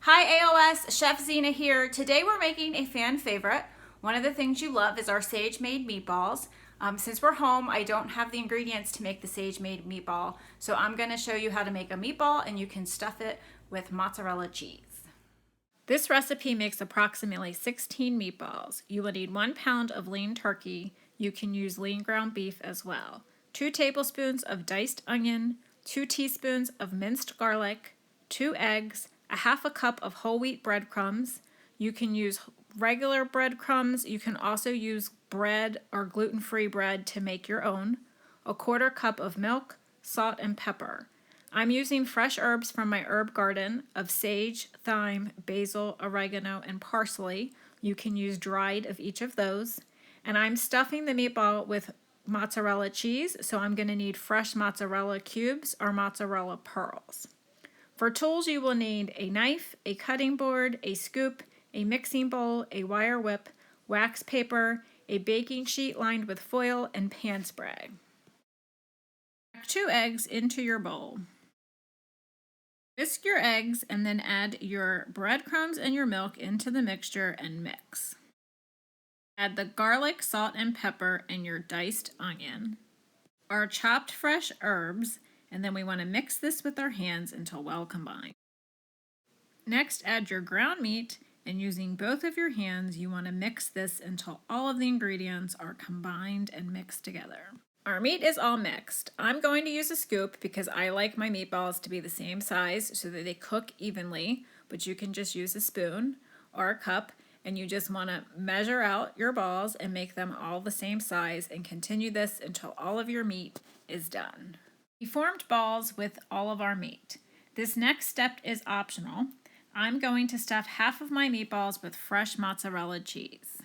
Hi AOS, Chef Zena here. Today we're making a fan favorite. One of the things you love is our sage-made meatballs. Since we're home, I don't have the ingredients to make the sage-made meatball, so I'm going to show you how to make a meatball and you can stuff it with mozzarella cheese. This recipe makes approximately 16 meatballs. You will need 1 pound of lean turkey. You can use lean ground beef as well. 2 tablespoons of diced onion, 2 teaspoons of minced garlic, 2 eggs, a half a cup of whole wheat breadcrumbs. You can use regular breadcrumbs. You can also use bread or gluten-free bread to make your own. A 1/4 cup of milk, salt, and pepper. I'm using fresh herbs from my herb garden of sage, thyme, basil, oregano, and parsley. You can use dried of each of those. And I'm stuffing the meatball with mozzarella cheese, so I'm going to need fresh mozzarella cubes or mozzarella pearls. For tools, you will need a knife, a cutting board, a scoop, a mixing bowl, a wire whip, wax paper, a baking sheet lined with foil, and pan spray. Crack 2 eggs into your bowl. Whisk your eggs and then add your breadcrumbs and your milk into the mixture and mix. Add the garlic, salt, and pepper and your diced onion, our chopped fresh herbs, and then we want to mix this with our hands until well combined. Next, add your ground meat, and using both of your hands, you want to mix this until all of the ingredients are combined and mixed together. Our meat is all mixed. I'm going to use a scoop because I like my meatballs to be the same size so that they cook evenly, but you can just use a spoon or a cup, and you just want to measure out your balls and make them all the same size and continue this until all of your meat is done. We formed balls with all of our meat. This next step is optional. I'm going to stuff half of my meatballs with fresh mozzarella cheese.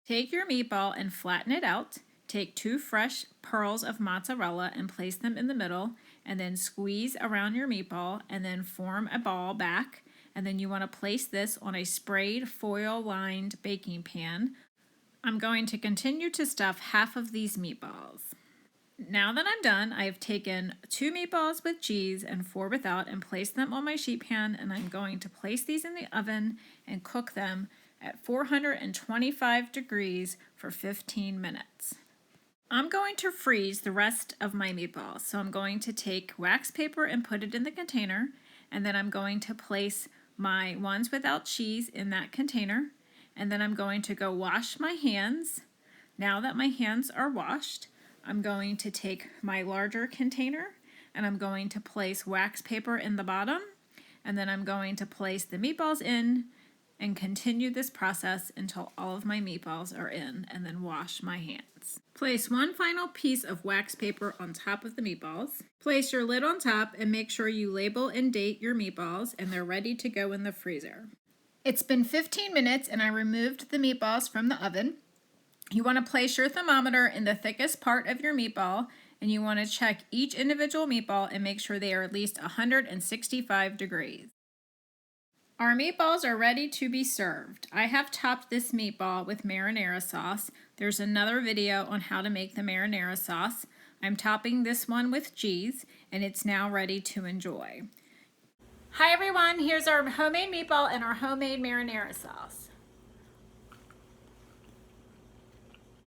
Take your meatball and flatten it out. Take 2 fresh pearls of mozzarella and place them in the middle, and then squeeze around your meatball and then form a ball back. And then you want to place this on a sprayed foil-lined baking pan. I'm going to continue to stuff half of these meatballs. Now that I'm done, I have taken 2 meatballs with cheese and 4 without and placed them on my sheet pan, and I'm going to place these in the oven and cook them at 425 degrees for 15 minutes. I'm going to freeze the rest of my meatballs, so I'm going to take wax paper and put it in the container, and then I'm going to place my ones without cheese in that container, and then I'm going to go wash my hands. Now that my hands are washed, I'm going to take my larger container and I'm going to place wax paper in the bottom, and then I'm going to place the meatballs in and continue this process until all of my meatballs are in, and then wash my hands. Place one final piece of wax paper on top of the meatballs. Place your lid on top and make sure you label and date your meatballs and they're ready to go in the freezer. It's been 15 minutes and I removed the meatballs from the oven. You want to place your thermometer in the thickest part of your meatball, and you want to check each individual meatball and make sure they are at least 165 degrees. Our meatballs are ready to be served. I have topped this meatball with marinara sauce. There's another video on how to make the marinara sauce. I'm topping this one with cheese, and it's now ready to enjoy. Hi everyone, here's our homemade meatball and our homemade marinara sauce.